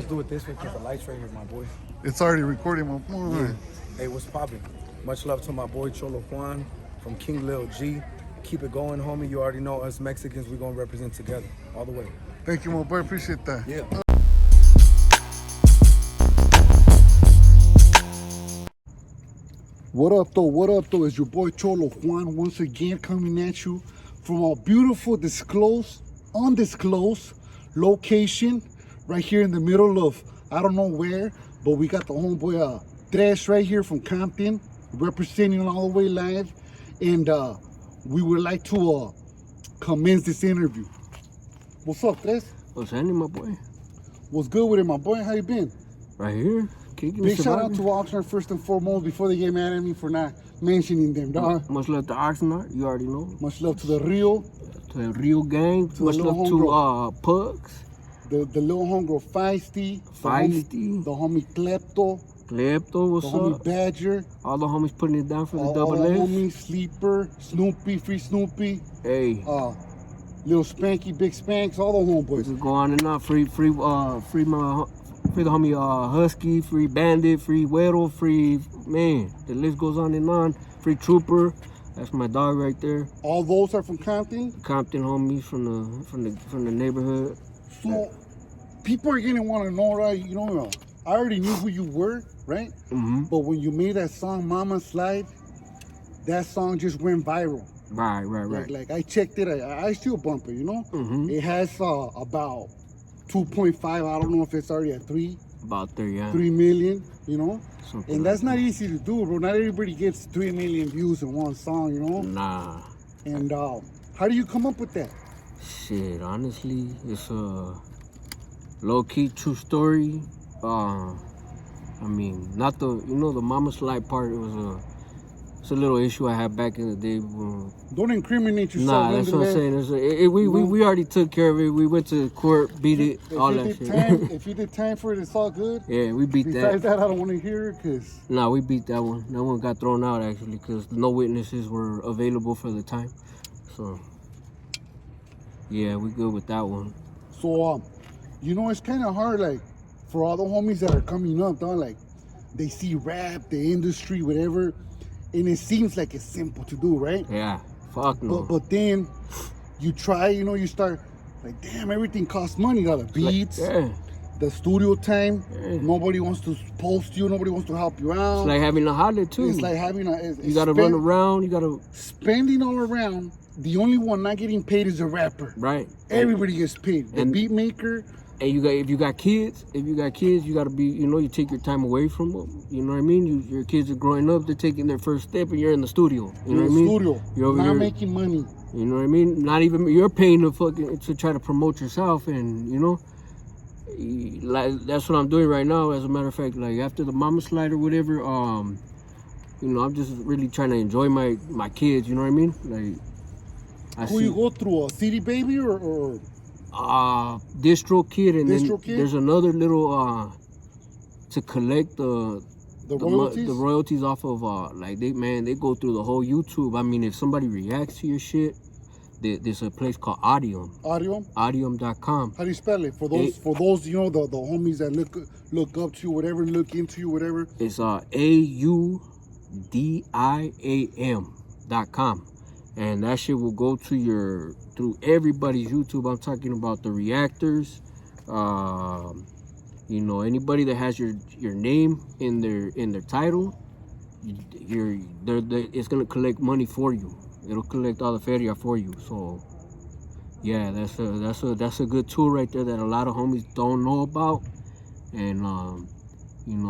Let's do it this way because the light's right here, my boy. It's already recording, my boy. Yeah. Hey, what's poppin'? Much love to my boy Cholo Juan from King Lil G. Keep it going, homie. You already know us Mexicans, we're gonna represent together all the way. Thank you, my boy. Appreciate that. Yeah. What up, though? What up, though? It's your boy Cholo Juan once again coming at you from a beautiful, undisclosed location right here in the middle of, I don't know where, but we got the homeboy Tres right here from Compton representing all the way live. And we would like to commence this interview. What's up, Tres? What's happening, my boy? What's good with it, my boy? How you been? Right here. Kicking Big shout out to Oxnard first and foremost before they get mad at me for not mentioning them, dog. Much love to Oxnard, you already know. Much love to the Rio. To the Rio gang. Much love to Pugs. The little homegirl Feisty. The homie Klepto. What's the up? homie Badger. All the homies putting it down for the all double the F. homies Sleeper, Snoopy, Free Snoopy. Hey. Little Spanky, Big Spanks, all the homeboys. Go on and on. Free the homie Husky, free Bandit, free Güero, free, man, the list goes on and on. Free Trooper, that's my dog right there. All those are from Compton? Compton homies from the neighborhood. So people are gonna want to know, right? You know, I already knew who you were, right? Mm-hmm. But when you made that song Mama Slide, that song just went viral. Right. Like I checked it, I still bump it, you know? Mm-hmm. It has about 2.5, I don't know if it's already at 3. About 3, yeah. 3 million, you know? Something and that's not easy to do, bro. Not everybody gets 3 million views in one song, you know? Nah. And how do you come up with that? Shit, honestly, it's a low-key true story. I mean, not the, the Mama Slide part, it's a little issue I had back in the day. Don't incriminate yourself. Nah, that's what I'm saying. We already took care of it. We went to court, beat it, all that shit. If you did time for it, it's all good. Yeah, we beat that. Besides that, I don't want to hear it, because... Nah, we beat that one. That one got thrown out, actually, because no witnesses were available for the time. So, yeah, we good with that one. So, it's kind of hard, like, for all the homies that are coming up, dog, like, they see rap, the industry, whatever, and it seems like it's simple to do, right? Yeah, fuck no. But then you try, you start like, damn, everything costs money. The beats, the studio time. Yeah. Nobody wants to post you. Nobody wants to help you out. It's like having a holiday too. It's like having you gotta run around. You gotta spending all around. The only one not getting paid is the rapper. Right. Everybody gets paid. The beat maker. And if you got kids, you gotta be, you take your time away from them. You know what I mean? Your kids are growing up, they're taking their first step, and you're in the studio. You know what I mean? Studio. You're over not here, making money. You know what I mean? Not even you're paying to try to promote yourself, and like that's what I'm doing right now. As a matter of fact, like after the Mama Slide or whatever, I'm just really trying to enjoy my kids. You know what I mean? Like, you go through a CD Baby or Distro Kid, and Distro Kid? There's another little to collect the royalties off of they go through the whole YouTube. I mean, if somebody reacts to your shit, there's a place called Audium. Audium.com. How do you spell it for those the homies that look up to you, whatever, look into you, whatever? It's AUDIAM.com. And that shit will go to through everybody's YouTube. I'm talking about the reactors, anybody that has your name in their title. It's gonna collect money for you. It'll collect all the feria for you. So, yeah, that's a good tool right there that a lot of homies don't know about. And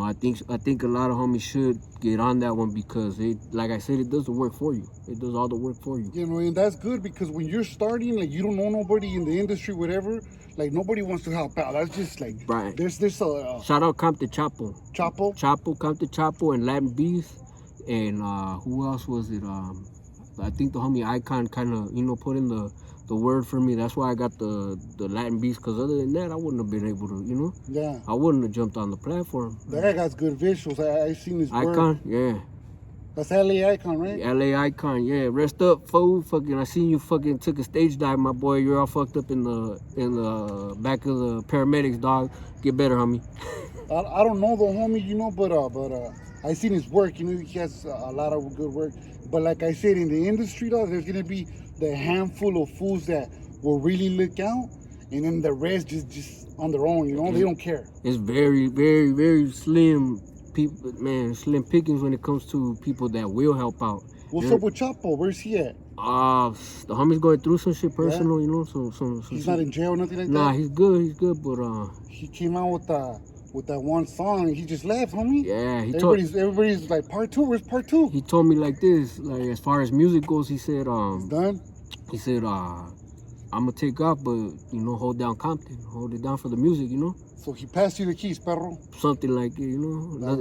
I think a lot of homies should get on that one because like I said, it does the work for you. It does all the work for you. And that's good because when you're starting, like you don't know nobody in the industry, whatever, like nobody wants to help out. That's just like right. There's a shout out Compton Chapo, Compton Chapo, and Latin Beast, and who else was it? I think the homie Icon kind of put in the word for me. That's why I got the Latin Beast, because other than that, I wouldn't have been able to, Yeah. I wouldn't have jumped on the platform. That guy got good visuals. I seen his work. Icon, yeah. That's LA Icon, right? LA Icon, yeah. Rest up, fool. Fucking, I seen you fucking took a stage dive, my boy. You're all fucked up in the back of the paramedics, dog. Get better, homie. I don't know the homie, you know, but I seen his work. You know, he has a lot of good work. But like I said, in the industry, though, there's gonna be the handful of fools that will really look out, and then the rest just on their own. You know, they don't care. It's very, very, very slim people, man. Slim pickings when it comes to people that will help out. What's up with Chapo? Where's he at? The homie's going through some shit personal, you know. Some He's shit. not in jail, nothing like Nah, that. he's good, but He came out with that one song. He just left, homie. yeah, Everybody's like, part two. Where's part two? he told me like this, like as far as music goes, he said, Done. he said, I'm gonna take off, but you know, hold down Compton, hold it down for the music, you know, So he passed you the keys, perro. something like it, you know, not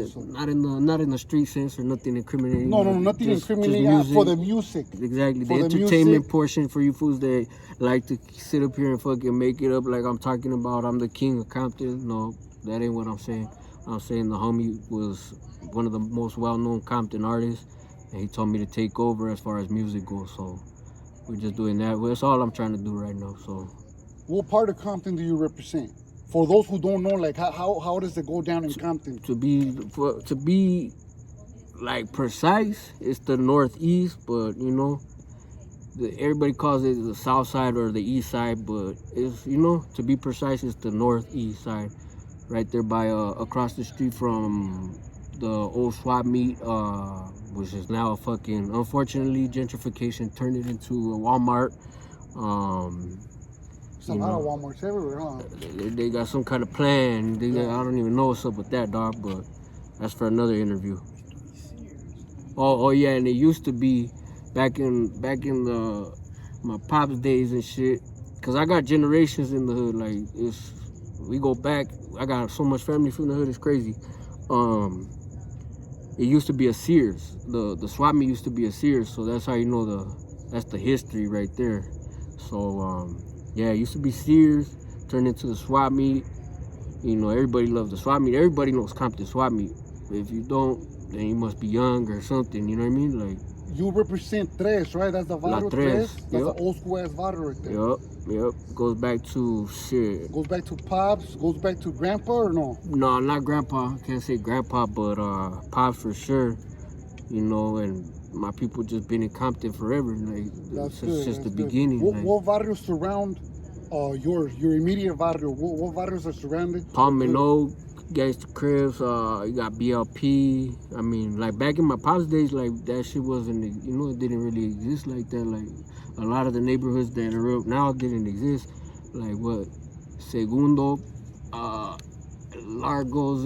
in the street sense or nothing incriminating. No, like, nothing just incriminating music. for the music. Exactly, For the the entertainment music. portion for you fools that like to sit up here and fucking make it up like I'm talking about I'm the king of Compton. No, that ain't what I'm saying. I'm saying the homie was one of the most well-known Compton artists, and he told me to take over as far as music goes. So we're just doing that. Well, that's all I'm trying to do right now. So What part of Compton do you represent? For those who don't know, like how does it go down in Compton? to be like precise, it's the northeast, but you know, everybody calls it the south side or the east side, but it's, you know, to be precise, it's the northeast side, right there by across the street from the old swap meet, which is now a fucking, unfortunately, gentrification turned it into a Walmart. It's a lot of Walmarts everywhere, huh? They got some kind of plan. I don't even know what's up with that, dog, but that's for another interview. Oh yeah, and it used to be back in my pop's days and shit. Cause I got generations in the hood. Like we go back. I got so much family from the hood. It's crazy. It used to be a Sears. The swap meet used to be a Sears. So that's how you know that's the history right there. So yeah, it used to be Sears, turned into the swap meet. You know, everybody loves the swap meet. Everybody knows Compton swap meet. If you don't, then you must be young or something. You know what I mean? Like. You represent Tres, right? That's the La barrio Tres, Tres. That's yep. the old school ass barrio right there. Yep. Goes back to shit. Goes back to Pops, goes back to Grandpa or no? No, not Grandpa. Can't say Grandpa, but Pops for sure. You know, and my people just been in Compton forever. Like That's since good. the beginning. What barrios surround your immediate barrio? What barrios are surrounded? Palm and Oak, Gangsta Cribs, you got BLP. I mean, like back in my Pops days, like that shit wasn't, you know, it didn't really exist like that. Like a lot of the neighborhoods that are up now didn't exist. Like what? Segundo, Largos,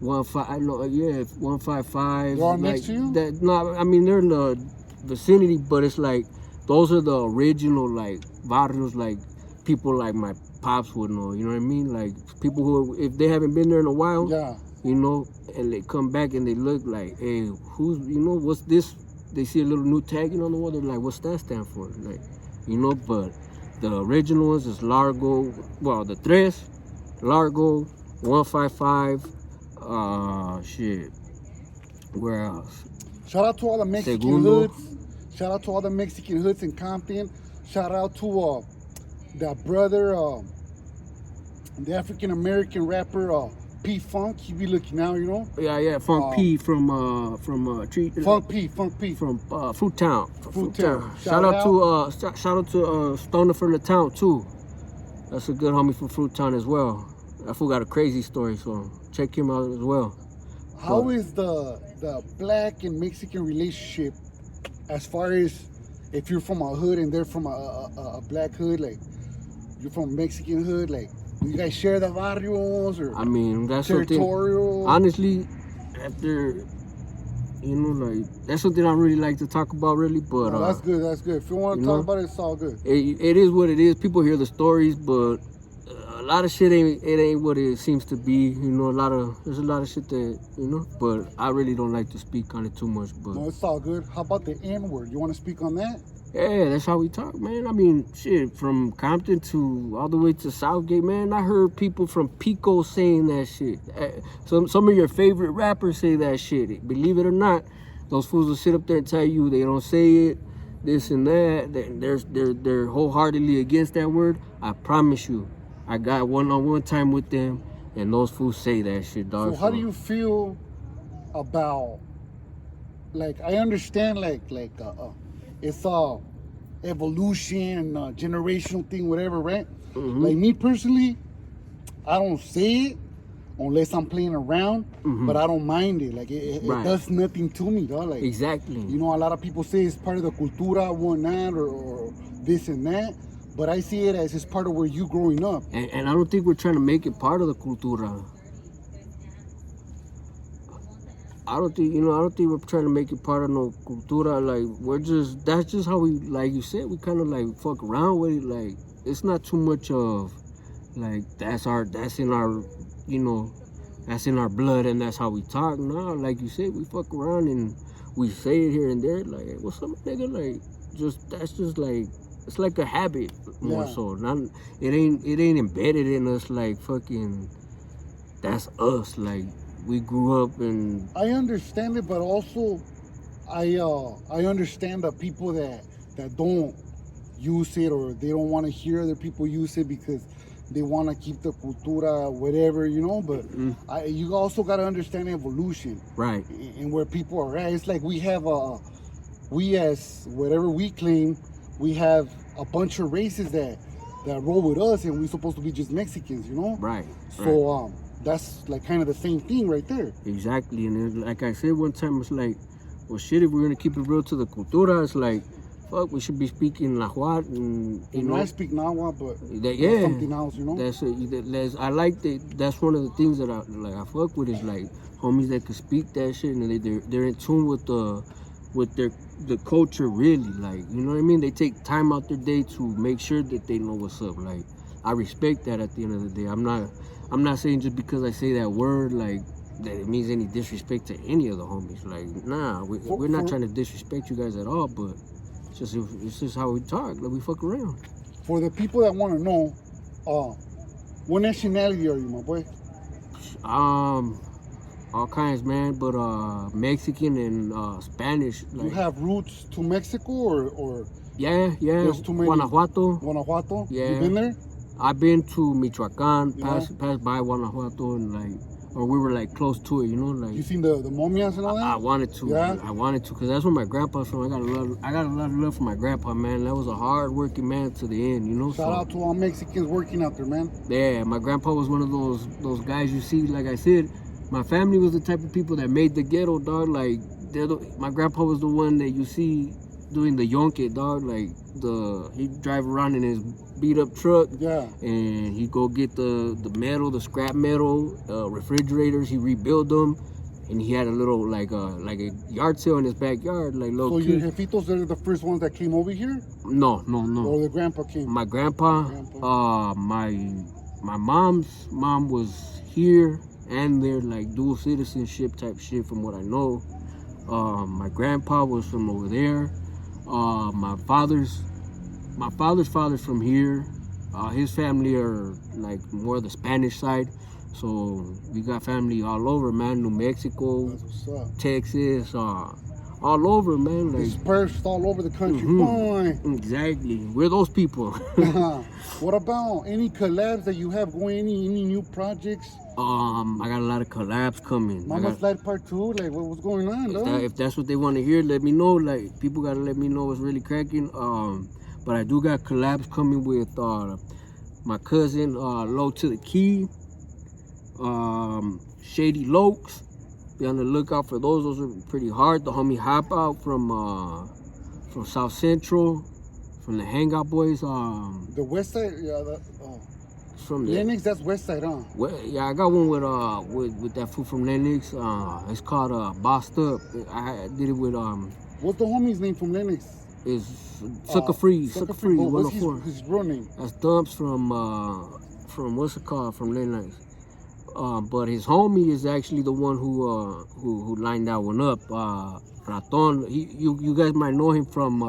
155. They're all next to you? That, no, I mean they're in the vicinity, but it's like those are the original like barrios, like people like my Pops would know. You know what I mean? Like people who, if they haven't been there in a while, Yeah. you know, and they come back and they look like, hey, who's, you know, what's this? They see a little new tagging on the wall. They're like, what's that stand for? Like, you know, but the original ones is Largo. Well, the Tres, Largo, 155. Shit. Where else? Shout out to all the Mexican Segundo. hoods. Shout out to all the Mexican hoods in Compton. Shout out to that brother, the African American rapper P Funk. He be looking out, you know. Yeah, Funk P from Treat. Funk P from Fruit Town. Fruit Town. Shout out to Stoner from the town too. That's a good homie from Fruit Town as well. That fool got a crazy story, so check him out as well. How is the black and Mexican relationship, as far as if you're from a hood and they're from a black hood, like you're from a Mexican hood, like do you guys share the barrios or I mean, that's territorial? something. Honestly, after, you know, like that's something I really like to talk about, really. But No, that's good. That's good. If you want to talk about it, it's all good. It is what it is. People hear the stories, but a lot of shit ain't what it seems to be. You know, there's a lot of shit that, you know. But I really don't like to speak on it too much. But No, it's all good. How about the N word? You want to speak on that? Yeah, that's how we talk, man. I mean, shit, from Compton to all the way to Southgate, man. I heard people from Pico saying that shit. Some of your favorite rappers say that shit. Believe it or not, those fools will sit up there and tell you they don't say it, this and that. They're wholeheartedly against that word. I promise you, I got one-on-one time with them, and those fools say that shit, dog. So how do you feel about, like, I understand, it's evolution, generational thing, whatever, right? Mm-hmm. Like me personally, I don't say it unless I'm playing around, but I don't mind it. Like it does nothing to me, dog. Like Exactly. you know, a lot of people say it's part of the cultura, whatnot, or this and that. But I see it as it's part of where you growing up. And I don't think we're trying to make it part of the cultura. I don't think we're trying to make it part of no cultura. Like, that's just how we, like you said, we kind of like fuck around with it. Like, it's not too much of, like, that's in our, you know, that's in our blood and that's how we talk. No, like you said, we fuck around and we say it here and there. Like, hey, what's up, nigga? Like, that's just like, it's like a habit more so. Not, it ain't embedded in us like fucking, that's us. Like, we grew up and I understand it, but also I understand the people that don't use it, or they don't want to hear other people use it because they want to keep the cultura, whatever, you know. But you also got to understand evolution, right, and where people are at. It's like we have we as whatever we claim, we have a bunch of races that roll with us, and we're supposed to be just Mexicans, you know. Right. So that's like kind of the same thing right there. Exactly. And then, like I said one time, it's like, well, shit, if we're gonna keep it real to the cultura, it's like, fuck, we should be speaking Nahuatl, and you know. I speak Nahuatl, but that's something else, you know. I like that. That's one of the things that I fuck with, is like homies that can speak that shit, and they're in tune with the culture, really. Like, you know what I mean? They take time out their day to make sure that they know what's up. Like, I respect that. At the end of the day, I'm not saying just because I say that word, like, that it means any disrespect to any of the homies. Like, nah, we're not trying to disrespect you guys at all, but it's just how we talk. Like, we fuck around. For the people that want to know, what nationality are you, my boy? All kinds, man, but Mexican and Spanish. Like, you have roots to Mexico, or yeah. There's too many. Guanajuato. Yeah. You been there? I've been to Michoacan, passed by Guanajuato, and like, or we were like close to it, you know, like. You seen the momias and all that? I wanted to. Yeah. I wanted to, cause that's where my grandpa's from. I got a lot of love for my grandpa, man. That was a hard working man to the end, you know. Shout out to all Mexicans working out there, man. Yeah, my grandpa was one of those guys you see. Like I said, my family was the type of people that made the ghetto, dog. Like, my grandpa was the one that you see doing the yonke, dog. Like, he'd drive around in his beat up truck, and he'd go get the metal, the scrap metal, refrigerators. He rebuild them, and he had a little like a yard sale in his backyard, like low So key. your jefitos, they're the first ones that came over here? No. Or the grandpa came? My grandpa. My mom's mom was here and there, like dual citizenship type shit, from what I know. My grandpa was from over there. My father's father's from here. His family are like more the Spanish side, so we got family all over, man. New Mexico, Texas, all over, man. Like, dispersed all over the country. Boy. Exactly, we're those people. What about any collabs that you have going? Any new projects? I got a lot of collabs coming. Mama's Light Part 2, like what's going on, if that's what they want to hear, let me know. Like, people gotta let me know what's really cracking. But I do got collabs coming with my cousin, Low to the Key, Shady Lokes. Be on the lookout for those. Those are pretty hard. The homie Hop Out from South Central, from the Hangout Boys. The West Side, from Lennox, that's West Side, huh? Well, yeah, I got one with that fool from Lennox. It's called Bossed Up. I did it with What's the homie's name from Lennox? Is Sucker Free. What's 104. his real name? That's Dumps from what's it called, from Lennox. But his homie is actually the one who lined that one up. Raton. You guys might know him from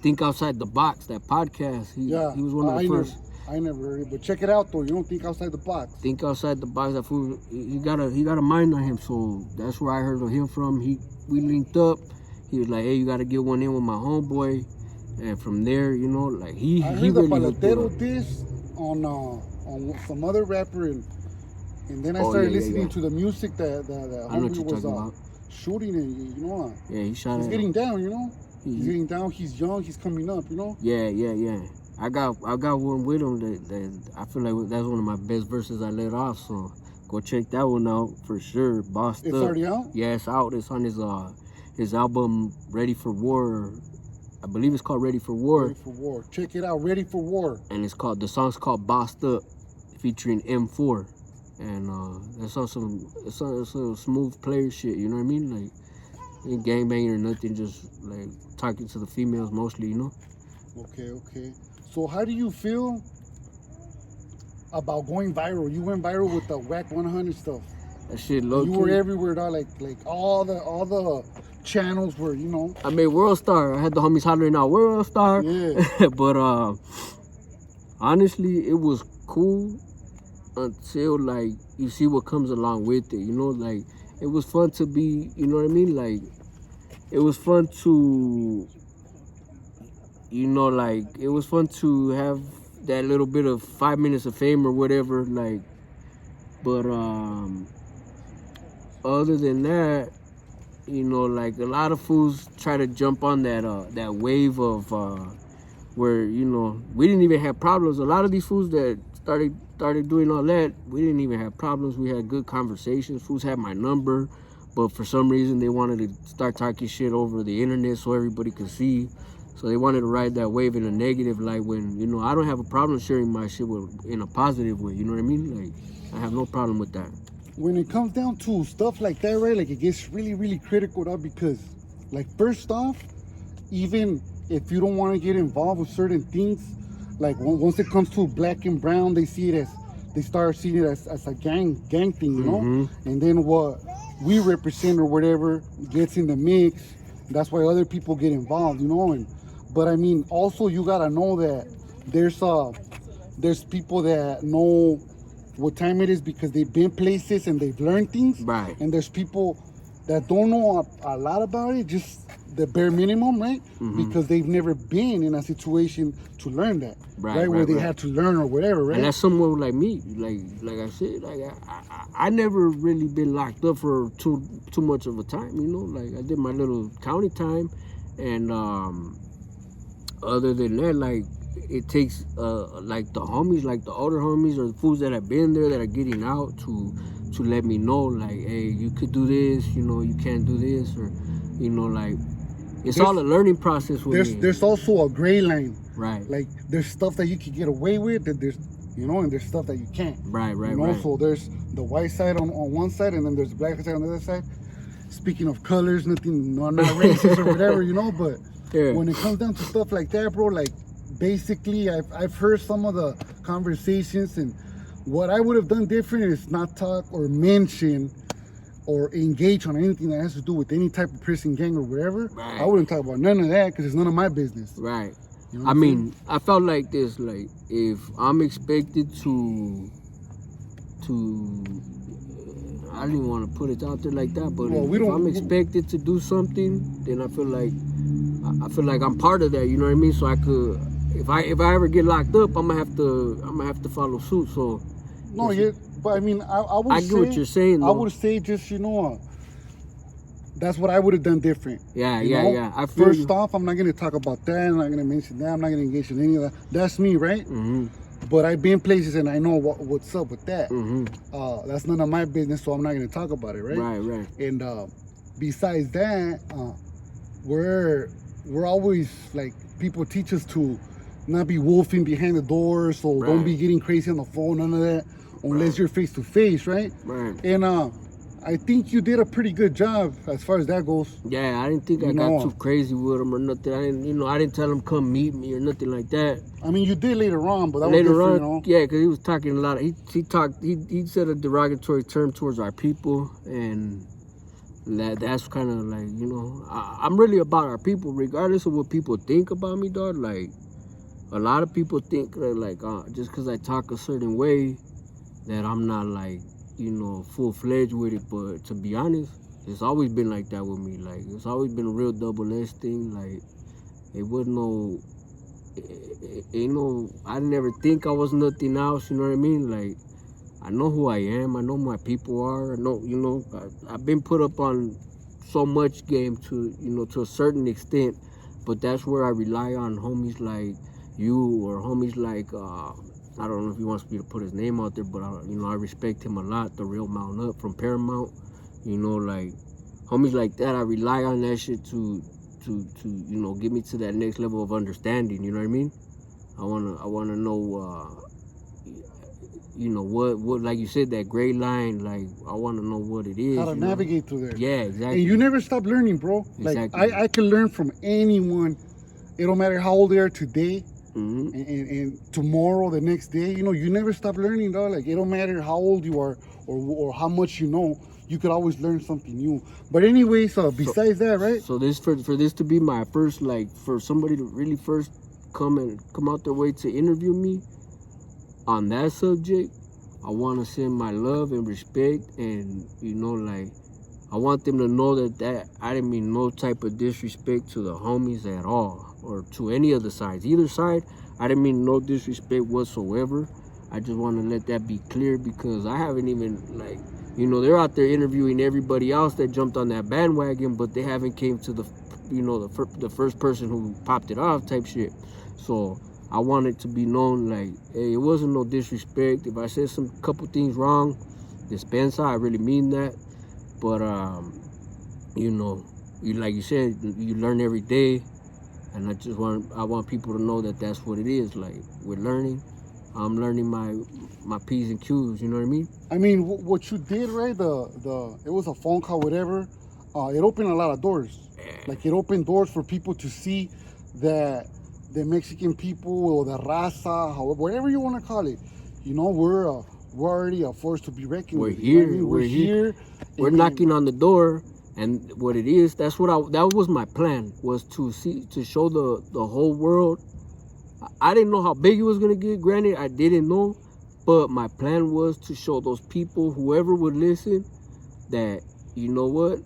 Think Outside the Box, that podcast. He was one of the first. I never heard it, but check it out though. You don't think outside the box. Think Outside the Box. That fool, he got a mind on him. So that's where I heard of him from. We linked up. He was like, hey, you got to get one in with my homeboy. And from there, you know, like he heard the really Paletero diss on some other rapper, and then I started listening to the music that homie was shooting, and you know, he shot. He's getting down, you know. He's getting down. He's young. He's coming up, you know. Yeah. I got one with him that I feel like that's one of my best verses I let off. So go check that one out for sure. Bossed It's Up. already out. Yeah, it's out. It's on his album Ready for War. I believe it's called Ready for War. Ready for War. Check it out. Ready for War. And the song's called Bossed Up, featuring M4. And that's also it's a smooth player shit. You know what I mean? Like ain't gangbanging or nothing. Just like talking to the females mostly. You know. Okay. So how do you feel about going viral? You went viral with the Whack 100 stuff. That shit low key. You were everywhere, dog. Like all the channels were, you know. I made World Star. I had the homies hollering out World Star. Yeah. But honestly, it was cool until like you see what comes along with it. You know, like it was fun to be. You know what I mean? Like it was fun to. You know, like it was fun to have that little bit of 5 minutes of fame or whatever. Like, but other than that, you know, like a lot of fools try to jump on that wave of where, you know, we didn't even have problems. A lot of these fools that started doing all that, we didn't even have problems. We had good conversations. Fools had my number, but for some reason they wanted to start talking shit over the internet so everybody could see. So they wanted to ride that wave in a negative light when, you know, I don't have a problem sharing my shit in a positive way. You know what I mean? Like, I have no problem with that. When it comes down to stuff like that, right, like it gets really, really critical, though, because, like, first off, even if you don't want to get involved with certain things, like once it comes to black and brown, they start seeing it as a gang thing, you know? Mm-hmm. And then what we represent or whatever gets in the mix. That's why other people get involved, you know? But I mean, also you gotta know that there's people that know what time it is because they've been places and they've learned things. Right. And there's people that don't know a lot about it, just the bare minimum, right? Mm-hmm. Because they've never been in a situation to learn that, right? Where they had to learn or whatever, right? And that's someone like me, like I said, like I never really been locked up for too much of a time, you know. Like I did my little county time, and other than that, like it takes like the homies, like the older homies or the fools that have been there that are getting out to let me know, like, hey, you could do this, you know, you can't do this, or you know, like it's all a learning process with me. There's also a gray line, right? Like there's stuff that you can get away with, that there's, you know, and there's stuff that you can't. Right. You know? So there's the white side on one side, and then there's the black side on the other side. Speaking of colors, nothing, no, not racist or whatever, you know, but when it comes down to stuff like that, bro, like basically I've heard some of the conversations, and what I would have done different is not talk or mention or engage on anything that has to do with any type of prison gang or whatever. Right. I wouldn't talk about none of that because it's none of my business. Right. You know I mean, I felt like this, like if I'm expected to I didn't want to put it out there like that, but if I'm expected to do something, then I feel like I'm part of that. You know what I mean? So I could, if I ever get locked up, I'm gonna have to follow suit. So no, yeah, but I mean, I would. I get what you're saying, though. I would say just, you know, that's what I would have done different. Yeah. I feel First off, I'm not gonna talk about that. I'm not gonna mention that. I'm not gonna engage in any of that. That's me, right? Mm-hmm. But I've been places and I know what's up with that. Mm-hmm. That's none of my business, so I'm not gonna talk about it, right? Right. And besides that, we're always like, people teach us to not be wolfing behind the door, so don't be getting crazy on the phone, none of that, unless you're face to face, right? Right. And I think you did a pretty good job as far as that goes. Yeah, I didn't think I got too crazy with him or nothing. I didn't tell him come meet me or nothing like that. I mean, you did later on, but that later was different, on, you know? yeah, because he was talking a lot. He said a derogatory term towards our people, and that's kind of like, you know, I'm really about our people, regardless of what people think about me, dog. Like, a lot of people think that, like, just because I talk a certain way, that I'm not, like, you know, full-fledged with it. But to be honest, it's always been like that with me. Like, it's always been a real double-edged thing. Like, it wasn't no, ain't no, I never think I was nothing else, you know what I mean? Like, I know who I am. I know who my people are. I know, you know, I've been put up on so much game to, you know, to a certain extent, but that's where I rely on homies like you or homies like, I don't know if he wants me to put his name out there, but, you know, I respect him a lot, the real Mount Up from Paramount, you know, like, homies like that, I rely on that shit to you know, get me to that next level of understanding, you know what I mean? I wanna know, you know, what like you said, that gray line, like, I want to know what it is. How to navigate through there. Yeah, exactly. And you never stop learning, bro. Exactly. Like, I can learn from anyone. It don't matter how old they are today. Mm-hmm. And tomorrow, the next day, you know, you never stop learning, dog. Like, it don't matter how old you are or how much you know, you could always learn something new. But anyways, besides that, right? So this for this to be my first, like, for somebody to really first come out their way to interview me on that subject, I want to send my love and respect, and, you know, like, I want them to know that I didn't mean no type of disrespect to the homies at all, or to any of the sides. Either side, I didn't mean no disrespect whatsoever. I just want to let that be clear, because I haven't even, like, you know, they're out there interviewing everybody else that jumped on that bandwagon, but they haven't came to the, you know, the first person who popped it off type shit. So I want it to be known, like, hey, it wasn't no disrespect. If I said some couple things wrong, dispensa, I really mean that. But, you know, like you said, you learn every day, and I want people to know that that's what it is. Like, we're learning. I'm learning my P's and Q's. You know what I mean? I mean, what you did, right? It was a phone call, whatever. It opened a lot of doors. Like, it opened doors for people to see that the Mexican people or the raza, whatever you want to call it, you know, we're already a force to be reckoned with. Here. You know what I mean? We're here. We're knocking on the door, and what it is, that was my plan, was to show the whole world. I didn't know how big it was gonna get. Granted, I didn't know, but my plan was to show those people, whoever would listen, that, you know what,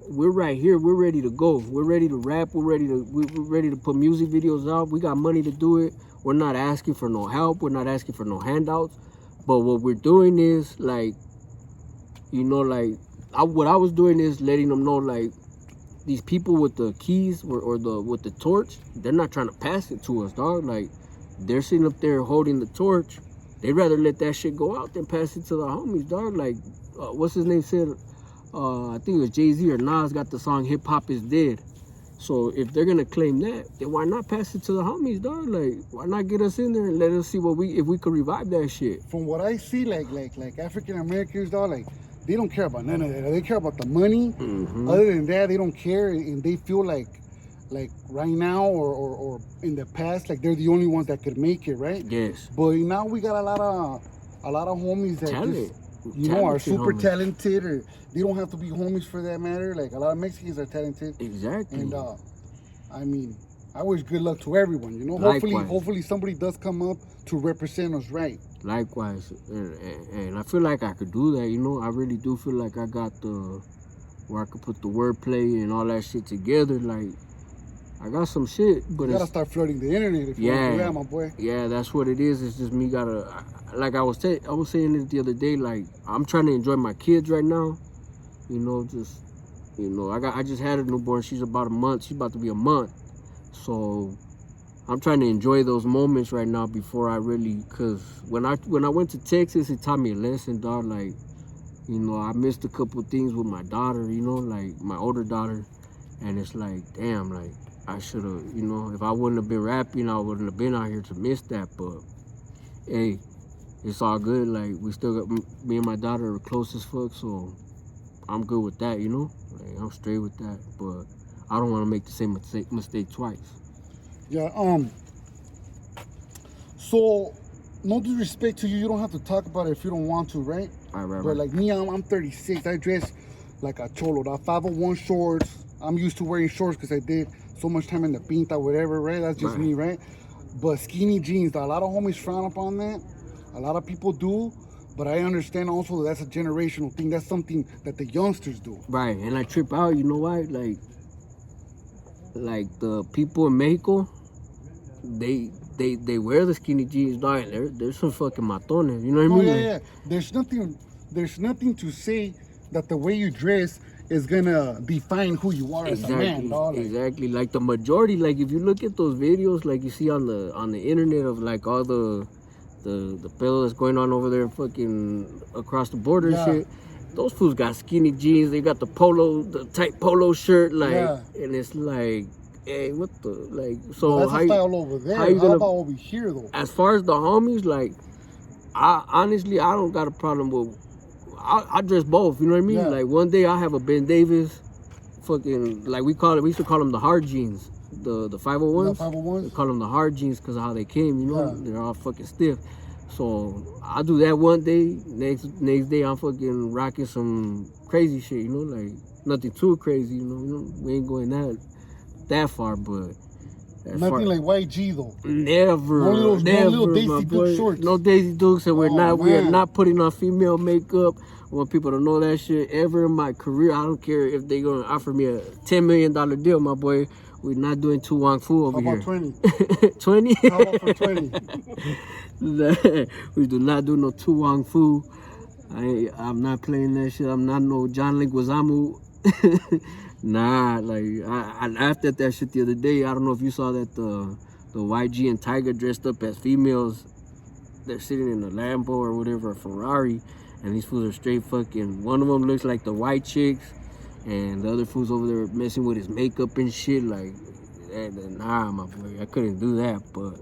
we're right here. We're ready to go. We're ready to rap. We're ready to put music videos out. We got money to do it. We're not asking for no help. We're not asking for no handouts. But what we're doing is, like, you know, like, what I was doing is letting them know, like, these people with the keys or with the torch, they're not trying to pass it to us, dog. Like, they're sitting up there holding the torch. They'd rather let that shit go out than pass it to the homies, dog. Like, what's his name said? I think it was Jay-Z or Nas got the song "Hip Hop Is Dead." So if they're gonna claim that, then why not pass it to the homies, dog? Like, why not get us in there and let us see if we could revive that shit? From what I see, like African Americans, dog, like, they don't care about none of that. They care about the money. Mm-hmm. Other than that, they don't care, and they feel like right now or in the past, like, they're the only ones that could make it, right? Yes. But now we got a lot of homies that Talent. just, you know, are super homies. talented, or they don't have to be homies for that matter. Like, a lot of Mexicans are talented. Exactly. And I mean, I wish good luck to everyone. You know, Likewise. hopefully somebody does come up to represent us right. Likewise, and I feel like I could do that. You know, I really do feel like I got where I could put the wordplay and all that shit together. Like, I got some shit, but You gotta start flooding the internet if you want to do that, my boy. Yeah, that's what it is. It's just me like I was saying it the other day. Like, I'm trying to enjoy my kids right now. You know, just, you know, I just had a newborn. She's about a month. She's about to be a month. So I'm trying to enjoy those moments right now before I really, cause when I went to Texas, it taught me a lesson, dog. Like, you know, I missed a couple things with my daughter. You know, like my older daughter, and it's like, damn, like, I should have, you know, if I wouldn't have been rapping, I wouldn't have been out here to miss that. But hey, it's all good. Like, we still got, me and my daughter are close as fuck, so I'm good with that, you know? Like, I'm straight with that. But I don't want to make the same mistake twice. Yeah. So, no disrespect to you. You don't have to talk about it if you don't want to, right? All right, But like me, I'm 36. I dress like a cholo, the 501 shorts. I'm used to wearing shorts because I did so much time in the pinta, whatever, right? That's just me, right? But skinny jeans, a lot of homies frown upon that. A lot of people do. But I understand also that's a generational thing. That's something that the youngsters do. Right, and I trip out, you know why? Like the people in Mexico, they wear the skinny jeans, dog. They're some fucking matones, you know what I mean? Yeah. There's nothing to say that the way you dress is gonna define who you are as a man, dog. Exactly. Like the majority, like if you look at those videos, like you see on the internet of like all the bill that's going on over there fucking across the border and shit. Those fools got skinny jeans. They got the tight polo shirt, like, and it's like, hey, what the, like, so that's a style over there. How about over here, though? As far as the homies, like, I honestly don't got a problem with, I dress both, you know what I mean? Yeah. Like, one day I have a Ben Davis, fucking, like, we used to call them the hard jeans, the 501s. The 501s? We call them the hard jeans because of how they came, you know? They're all fucking stiff. So I do that one day. Next day I'm fucking rocking some crazy shit, you know, like nothing too crazy, you know. We ain't going that far, but nothing like YG though. Never, no little my Daisy boy. Duke shorts. No Daisy Dukes, and we are not putting on female makeup. I want people to know that shit. Ever in my career, I don't care if they gonna offer me a $10 million deal, my boy. We're not doing Tu Wang Fu over here. How about 20? 20? How about for 20? We do not do no Tu Wang Fu. I'm not playing that shit. I'm not no John Leguizamo. Nah, like I laughed at that shit the other day. I don't know if you saw that the YG and Tiger dressed up as females. They're sitting in a Lambo or whatever, a Ferrari, and these fools are straight fucking. One of them looks like the white chicks, and the other fool's over there messing with his makeup and shit. Like, nah, my boy, I couldn't do that. But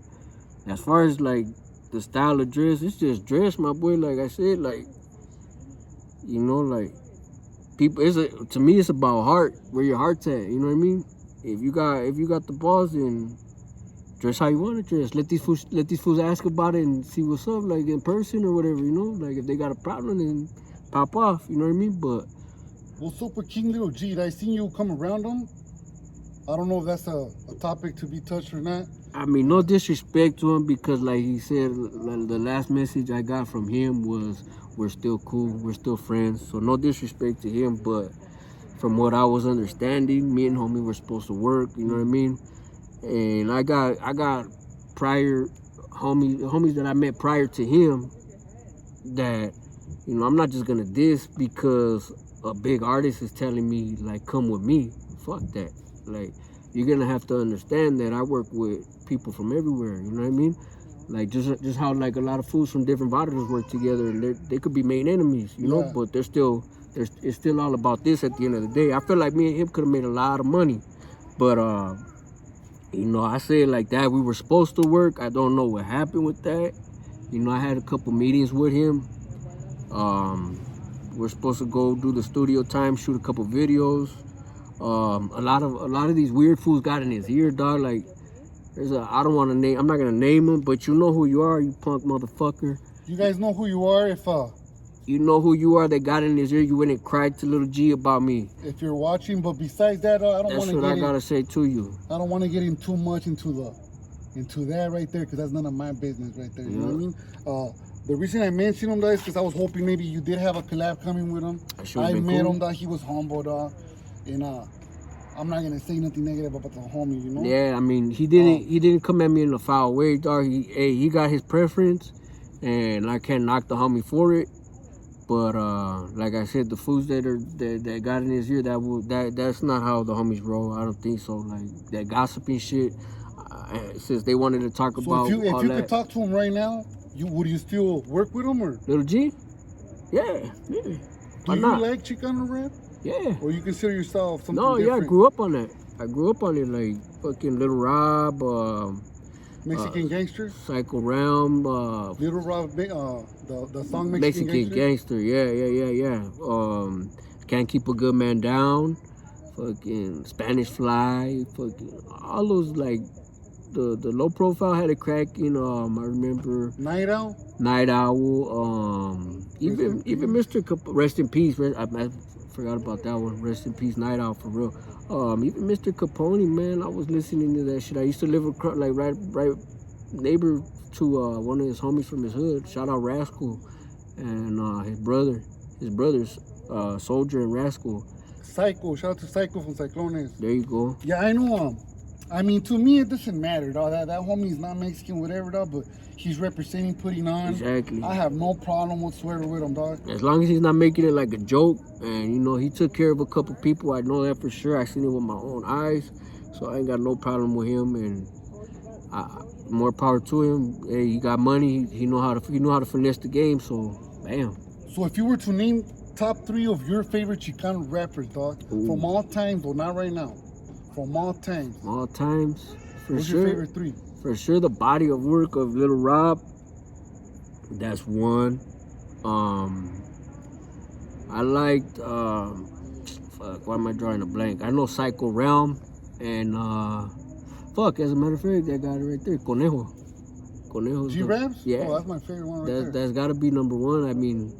as far as like the style of dress, it's just dress, my boy. Like I said, like, you know, like people. To me, it's about heart. Where your heart's at. You know what I mean? If you got the balls, then dress how you want to dress. Let these fools ask about it and see what's up, like in person or whatever. You know, like if they got a problem, then pop off. You know what I mean? But what's up with King Little G? I seen you come around him. I don't know if that's a topic to be touched or not. I mean, no disrespect to him, because like he said, the last message I got from him was, we're still cool, we're still friends. So no disrespect to him, but from what I was understanding, me and homie were supposed to work, you know what I mean? And I got prior homies that I met prior to him that, you know, I'm not just gonna diss because a big artist is telling me, like, come with me. Fuck that. Like, you're gonna have to understand that I work with people from everywhere, you know what I mean? Like, just how, like, a lot of fools from different bodies work together, and they could be main enemies, you know? But it's still all about this at the end of the day. I feel like me and him could have made a lot of money. But, you know, I say it like that. We were supposed to work. I don't know what happened with that. You know, I had a couple meetings with him. We're supposed to go do the studio time, shoot a couple videos. A lot of these weird fools got in his ear, dog. Like, I don't want to name, I'm not gonna name him, but you know who you are, you punk motherfucker. You guys know who you are. If you know who you are, that got in his ear, you went and cried to Little G about me. If you're watching, but besides that, I don't want to get. That's what I gotta say to you. I don't want to get in too much into that right there, because that's none of my business right there. You know what I mean? The reason I mentioned him, though, is because I was hoping maybe you did have a collab coming with him. I met him, dog. He was humble, dog. And I'm not gonna say nothing negative about the homie, you know. Yeah, I mean, he didn't come at me in a foul way, dog. He got his preference, and I can't knock the homie for it. But like I said, the fools that got in his ear, that's not how the homies roll. I don't think so. Like that gossiping shit. Since they wanted to talk about if you could talk to him right now, would you still work with him, or Little G? Yeah. Do you like Chicano rap? Yeah. Or you consider yourself something different? different? I grew up on that. I grew up on it, like fucking Little Rob, Mexican Gangster? Psycho Realm, Little Rob, the song Mexican Gangster. Yeah. Can't Keep a Good Man Down, fucking Spanish Fly, fucking all those, like the low profile had a crack in. I remember Night Owl. Even Mr. Rest in peace. Forgot about that one. Rest in peace, Night Out, for real. Even Mr. Capone, man, I was listening to that shit. I used to live like right neighbor to one of his homies from his hood. Shout out Rascal and his brothers, Soldier and Rascal. Psycho, shout out to Psycho from Cyclones. There you go. Yeah, I know. I mean, to me, it doesn't matter, dog. That homie's not Mexican, whatever, dog. But he's representing, putting on. Exactly. I have no problem whatsoever with him, dog. As long as he's not making it like a joke, and you know he took care of a couple people. I know that for sure. I seen it with my own eyes, so I ain't got no problem with him. And more power to him. Hey, he got money. He know how to finesse the game. So, bam. So if you were to name top 3 of your favorite Chicano rappers, dog, from all times, though, not right now, from all times. All times, for What's sure. your favorite 3? For sure, the body of work of Little Rob. That's one. I liked. Fuck, why am I drawing a blank? I know Psycho Realm and as a matter of fact, that guy right there, Conejo. G-Raps? Yeah. Oh, that's my favorite one right there. That's got to be number one. I mean,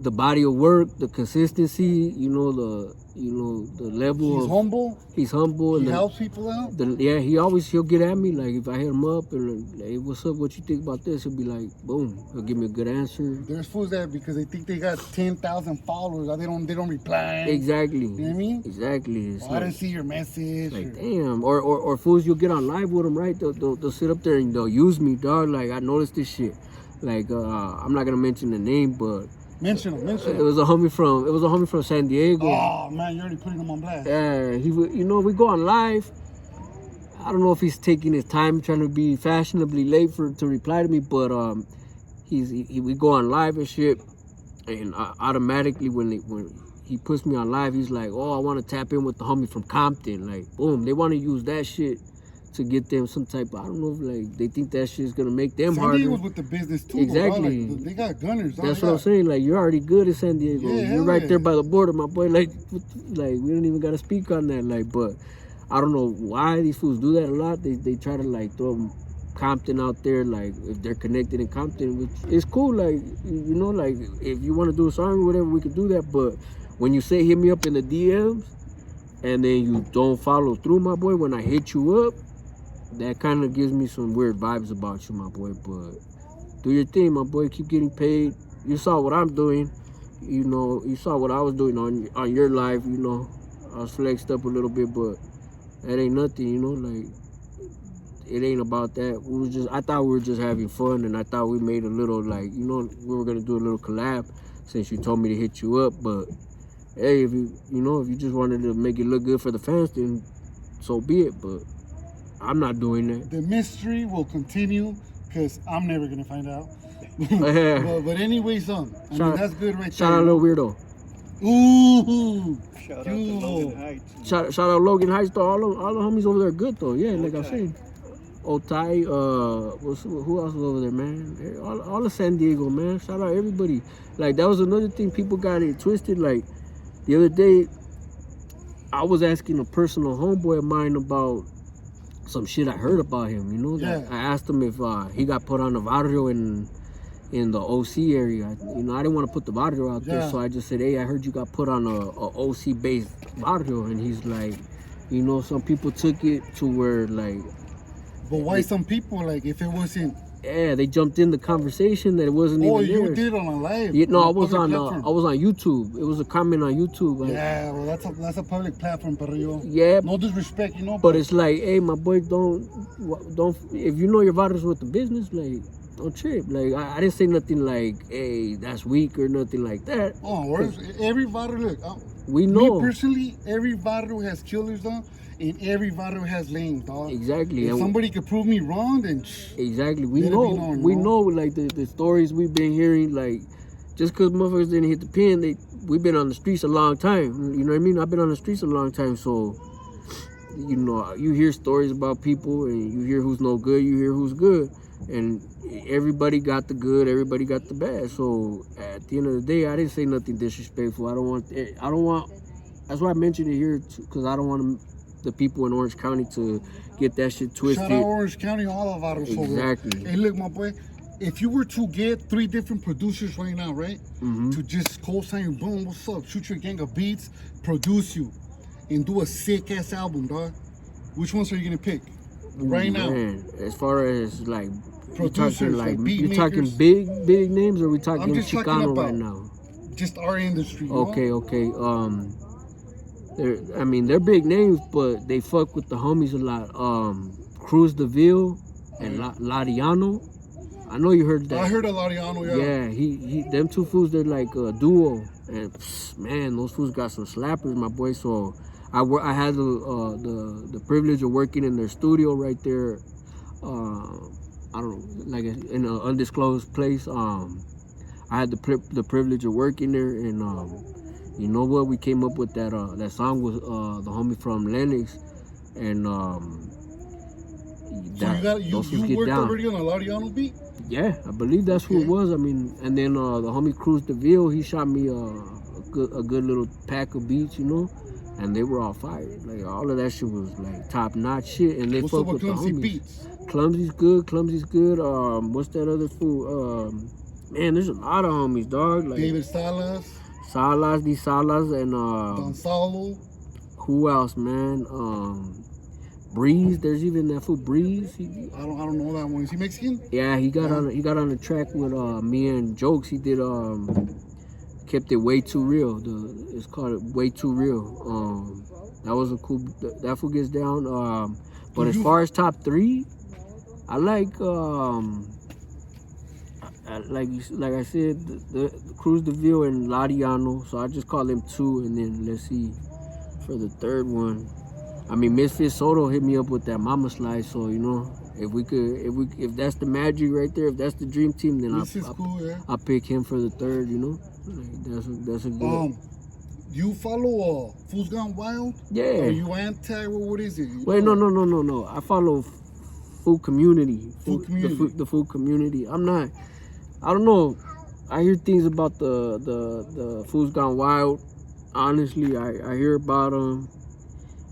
the body of work, the consistency, the level. He's humble. He helps people out. He'll get at me, like if I hit him up and like, hey, what's up, what you think about this? He'll be like, boom, he'll give me a good answer. There's fools that because they think they got 10,000 followers, or they don't reply. Exactly. You know what I mean? Exactly. It's I didn't see your message. Like, damn. Or fools, you'll get on live with them, right? They'll sit up there and they'll use me, dog. Like, I noticed this shit. Like, I'm not gonna mention the name, but mention him. It was a homie from San Diego. Oh man, you're already putting him on blast. Yeah, we go on live. I don't know if he's taking his time trying to be fashionably late to reply to me, but we go on live and shit, and automatically when he puts me on live, he's like, oh, I want to tap in with the homie from Compton. Like, boom, they want to use that shit to get them some type of, I don't know, like they think that shit's gonna make them San harder. San Diego's with the business too. Exactly. Like, they got gunners. That's what I'm saying. Like, you're already good at San Diego. Yeah, you're right there by the border, my boy. Like we don't even gotta speak on that. Like, but I don't know why these fools do that a lot. They try to like throw Compton out there, like if they're connected in Compton, which is cool. Like, like if you want to do a song or whatever, we could do that. But when you say hit me up in the DMs and then you don't follow through, my boy, when I hit you up, that kind of gives me some weird vibes about you, my boy. But do your thing, my boy. Keep getting paid. You saw what I'm doing. You saw what I was doing on your live. I was flexed up a little bit, but that ain't nothing. Like it ain't about that. I thought we were just having fun, and I thought we made a little like, we were gonna do a little collab since you told me to hit you up. But hey, if you just wanted to make it look good for the fans, then so be it. But I'm not doing that. The mystery will continue because I'm never gonna find out. but anyways, that's good right there. Shout out Little Weirdo. Ooh. Shout out to Logan Heights. Shout out Logan Heights though. All the homies over there are good though. Yeah, like I said. Otai, who else was over there, man? All of San Diego, man. Shout out everybody. Like that was another thing people got it twisted. Like the other day, I was asking a personal homeboy of mine about some shit I heard about him, Yeah. I asked him if he got put on a barrio in the OC area. I didn't want to put the barrio out there, so I just said, hey, I heard you got put on a OC based barrio, and he's like, some people took it to where like. But why some people, like, if it wasn't? Yeah, they jumped in the conversation that it wasn't even there. Oh, you did it on a live? Yeah, no, I was on YouTube. It was a comment on YouTube. Like, yeah, well, that's a public platform, pero yeah. No disrespect, But it's like, hey, my boy, don't. If you know your values with the business, like, don't trip. Like, I didn't say nothing like, hey, that's weak or nothing like that. Oh, every barrio, look. We know. Me personally, every barrio has killers, though. And every barrio has lanes, dog. Exactly. If somebody could prove me wrong, then exactly. We know like the stories we've been hearing, like just because motherfuckers didn't hit the pin, we've been on the streets a long time. You know what I mean? I've been on the streets a long time, so you hear stories about people and you hear who's no good, you hear who's good, and everybody got the good, everybody got the bad. So at the end of the day, I didn't say nothing disrespectful. I don't want. That's why I mentioned it here because I don't want the people in Orange County to get that shit twisted. Shout out Orange County, all of our Exactly. Hey, look, my boy, if you were to get 3 different producers right now, right? Mm-hmm. To just co-sign you, boom, what's up? Shoot your gang of beats, produce you, and do a sick ass album, dog. Which ones are you gonna pick right now? Man, as far as like Producers, like beat you talking makers. big names, or we talking I'm just talking Chicano about right now? just our industry. You Okay. They're big names, but they fuck with the homies a lot. Cruz DeVille and Lariano. I know you heard know? that. I heard a Lariano, yeah. Yeah, he them two fools, they're like a duo, and man, those fools got some slappers, my boy. So I had the privilege of working in their studio right there. I don't know, like in an undisclosed place. I had the privilege of working there, and you know what? We came up with that song with the homie from Lennox, and So you worked already on a Lariano beat? Yeah, I believe that's who it was. I mean, and then the homie Cruz DeVille, he shot me a good little pack of beats, you know, and they were all fired. Like all of that shit was like top notch shit, and they What's fuck up with with the Clumsy homies. Beats? Clumsy's good. What's that other fool? Man, there's a lot of homies, dog. Like David Salas, Salas, and Gonzalo. who else, man? Breeze. There's even that fool Breeze. I don't know that one. Is he Mexican? Yeah, he got on the track with me and Jokes. He did kept it way too real. It's called Way Too Real. That was a cool. That fool gets down. But as far as top 3, I like like I said, the Cruz DeVille and Lariano. So I just call them 2, and then let's see for the third one. I mean, Misfit Soto hit me up with that Mama Slide. So you know, if that's the magic right there, if that's the dream team, then I'll pick him for the third. You know, like, that's a good. You follow Fools Gone Wild? Yeah. Are you anti? What is it? Wait, no. I follow Food Community. The Food Community. I'm not. I don't know. I hear things about the Fools Gone Wild. Honestly, I hear about them,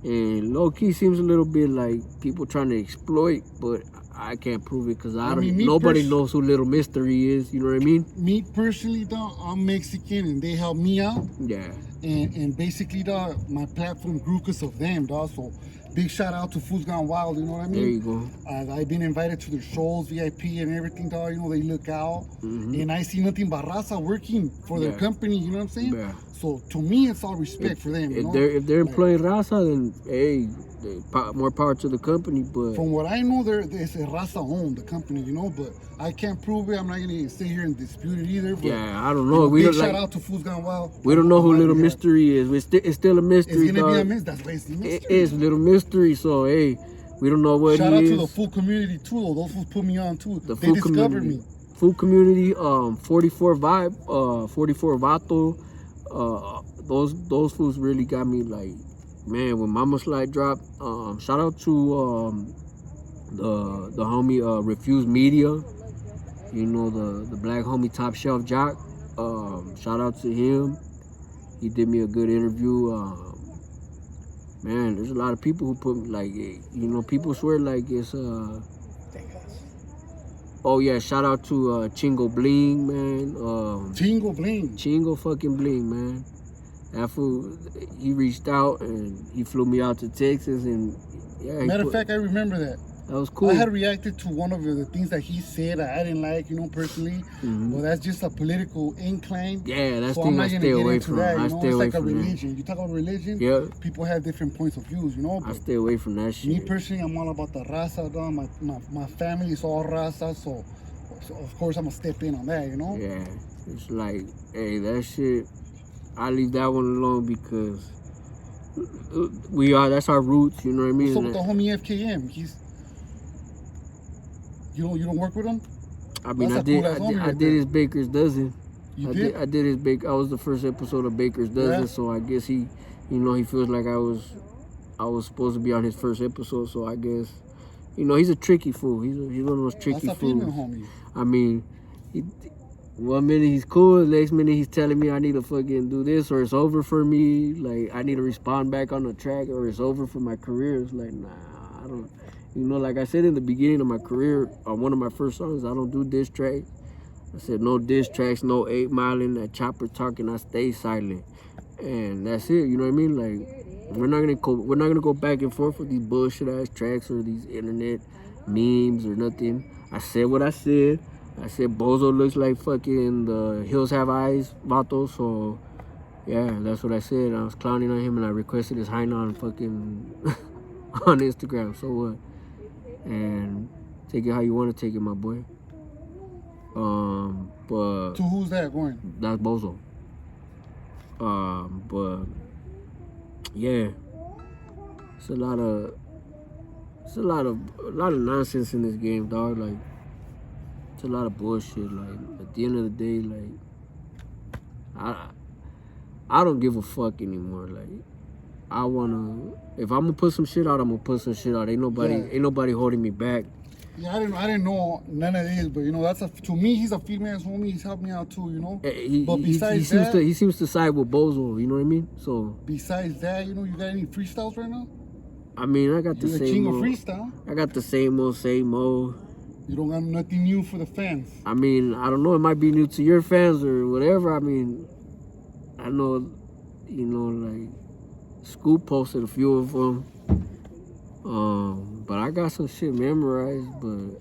and low key seems a little bit like people trying to exploit, but I can't prove it because nobody knows who Little Mystery is. You know what I mean? Me personally, though, I'm Mexican, and they help me out. Yeah. And basically, dog, my platform grew because of them, dog. So big shout out to Fools Gone Wild, you know what I mean? There you go. I've been invited to their shows, VIP and everything, dog. You know, they look out. Mm-hmm. And I see nothing but raza working for their company, you know what I'm saying? Yeah. So to me, it's all respect for them, you know? If they're employing raza, then hey, more power to the company. But from what I know, it's a raza owned, the company, you know, but I can't prove it. I'm not gonna sit here and dispute it either. But, yeah, I don't know. We big don't shout out to Fools Gone Wild. We don't know who Little Mystery is. It's still a mystery. It's gonna be a mystery. That's why it's a mystery. It is Little Mystery. So hey, we don't know what shout he out is. to the Food Community too. Though. Those fools put me on too. The they Food discovered Community. me. Food Community. 44 Vibe. 44 Vato. Those fools really got me like, man, when Mama Slide dropped. Shout out to the homie Refuse Media. You know, the black homie Top Shelf Jock. Shout out to him. He did me a good interview. Man, there's a lot of people who put like, you know, people swear like it's oh yeah, shout out to Chingo Bling, man. Chingo Bling. Chingo fucking Bling, man. That fool, he reached out and he flew me out to Texas, and yeah. Matter of fact, I remember that. That was cool. I had reacted to one of the things that he said that I didn't like, you know, personally. Mm-hmm. Well, that's just a political incline. Yeah, that's so thing I'm not I gonna stay get away into from. that, I stay away it's like from a that. religion. You talk about religion, Yeah. people have different points of views, you know. I But stay away from that shit. me personally, I'm all about the raza, dog. My family is all raza, so of course I'm gonna step in on that, you know. Yeah, it's like, hey, that shit, I leave that one alone because that's our roots, you know what I mean? So with the homie FKM, you don't work with him? I mean, That's I did his Baker's Dozen. You did? I did his Baker. I was the first episode of Baker's Dozen, Yeah. so I guess he, you know, he feels like I was supposed to be on his first episode, so I guess, you know, he's a tricky fool. He's one of those tricky That's a fools. female homie. I mean, one minute he's cool, the next minute he's telling me I need to fucking do this, or it's over for me. Like, I need to respond back on the track, or it's over for my career. It's like, nah, I don't. You know, like I said in the beginning of my career, on one of my first songs, I don't do diss tracks. I said no diss tracks, no 8 Miling, that chopper talking, I stay silent. And that's it, you know what I mean? Like, we're not gonna go back and forth with these bullshit ass tracks or these internet memes or nothing. I said what I said. I said Bozo looks like fucking the Hills Have Eyes vato, so yeah, that's what I said. I was clowning on him and I requested his hyena on fucking on Instagram, so what? And take it how you want to take it, my boy. But To who's that going? that's Bozo. But yeah, it's a lot of nonsense in this game, dog. Like, it's a lot of bullshit. Like, at the end of the day, like, I don't give a fuck anymore. Like, if I'm gonna put some shit out, I'm gonna put some shit out. Ain't nobody holding me back. Yeah, I didn't know none of this, but you know, to me, he's a female's homie. He's helped me out too, you know. But besides that, he seems to side with Bozo. You know what I mean? So besides that, you know, you got any freestyles right now? I mean, I got the You're same a king of old. freestyle. I got the same old. You don't got nothing new for the fans. I mean, I don't know. It might be new to your fans or whatever. I mean, I know, you know, like Scoop posted a few of them. But I got some shit memorized. But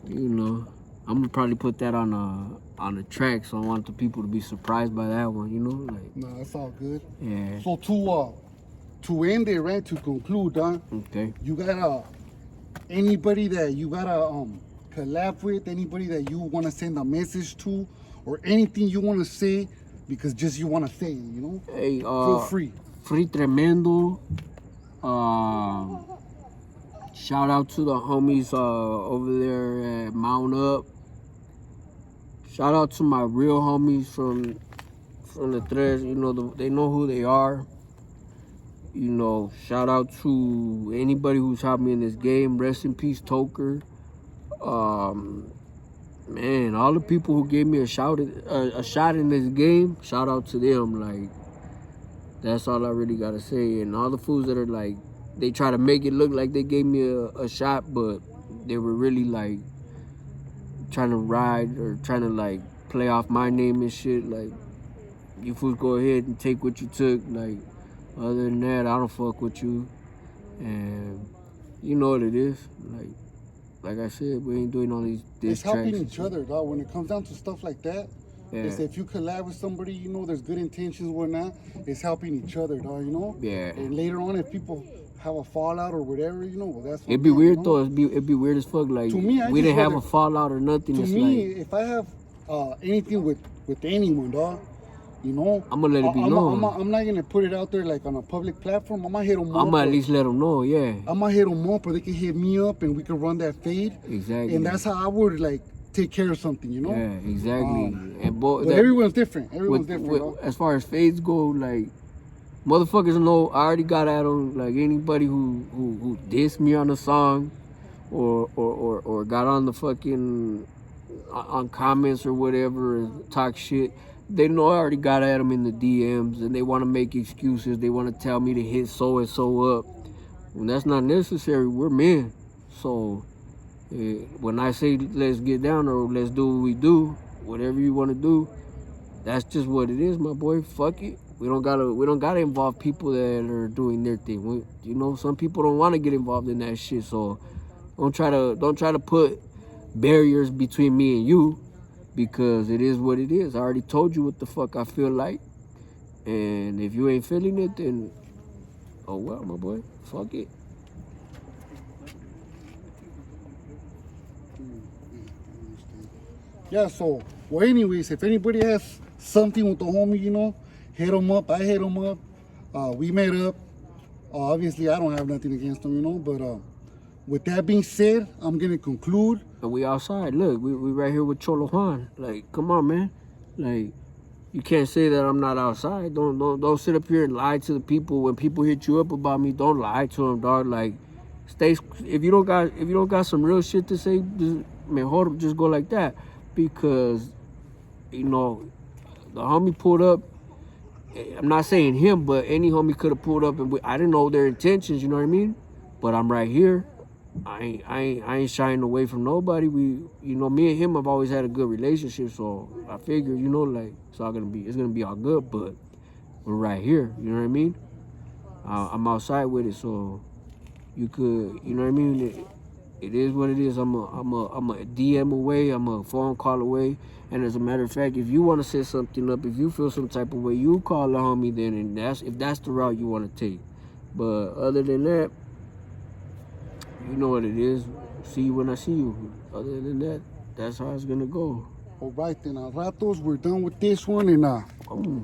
you know, I'm gonna probably put that on a track, so I want the people to be surprised by that one. You know, like. No, that's all good. Yeah. So to end it, right? To conclude, Okay. you got anybody that you gotta collab with, anybody that you want to send a message to, or anything you want to say, because just you want to say it, you know. Hey, feel free. Free Tremendo. Shout out to the homies over there at Mount Up. Shout out to my real homies from the Tres. You know, they know who they are. You know, shout out to anybody who's helped me in this game. Rest in peace, Toker. Man, all the people who gave me a shot in this game, shout out to them. Like, that's all I really gotta say. And all the fools that are like, they try to make it look like they gave me a shot, but they were really like trying to ride or trying to like play off my name and shit. Like, you fools go ahead and take what you took. Like, other than that, I don't fuck with you. And you know what it is. Like I said, we ain't doing all these diss It's helping tracks. each other, dog. When it comes down to stuff like that, Yeah. it's if you collab with somebody, you know, there's good intentions, whatnot. It's helping each other, dog. You know. Yeah. And later on, if people have a fallout or whatever, you know, well, that's. It'd be on them, weird you know? though. It'd be weird as fuck. Like, To me, I we just didn't have a rather- fallout or nothing. To It's me, like, if I have anything with anyone, dog, you know, I'm gonna let it be known. I'm not gonna put it out there like on a public platform. I'm gonna hit them up. I'm gonna at least let them know. Yeah. I'm gonna hit them up, or they can hit me up, and we can run that fade. Exactly. And that's how I would like take care of something, you know. Yeah, exactly. And But everyone's different. Everyone's different. dog. as far as fades go, like, motherfuckers know I already got at them. Like, anybody who dissed me on a song or got on the fucking on comments or whatever and talk shit, they know I already got at them in the DMs, and they want to make excuses. They want to tell me to hit so and so up. When that's not necessary, we're men. So when I say let's get down or let's do what we do, whatever you want to do, that's just what it is, my boy. Fuck it. We don't gotta involve people that are doing their thing. You know, some people don't want to get involved in that shit. So don't try to put barriers between me and you, because it is what it is. I already told you what the fuck I feel like, and if you ain't feeling it, then oh well, my boy. Fuck it. Yeah. So, well, anyways, if anybody has something with the homie, you know, hit him up. I hit him up. We met up. Obviously, I don't have nothing against him, you know. But with that being said, I'm gonna conclude. And we outside. Look, we right here with Cholo Juan. Like, come on, man. Like, you can't say that I'm not outside. Don't sit up here and lie to the people. When people hit you up about me, don't lie to them, dog. Like, if you don't got some real shit to say, just go like that. Because, you know, the homie pulled up. I'm not saying him, but any homie could have pulled up, and I didn't know their intentions. You know what I mean? But I'm right here. I ain't shying away from nobody. We, you know, me and him have always had a good relationship, so I figure, you know, like it's gonna be all good. But we're right here, you know what I mean? I'm outside with it, so you could, you know what I mean? It is what it is. I'm a DM away. I'm a phone call away. And as a matter of fact, if you want to set something up, if you feel some type of way, you call the homie then, and if that's the route you want to take. But other than that, you know what it is. See you when I see you. Other than that, that's how it's gonna go. All right, then, ratos, we're done with this one, and Oh.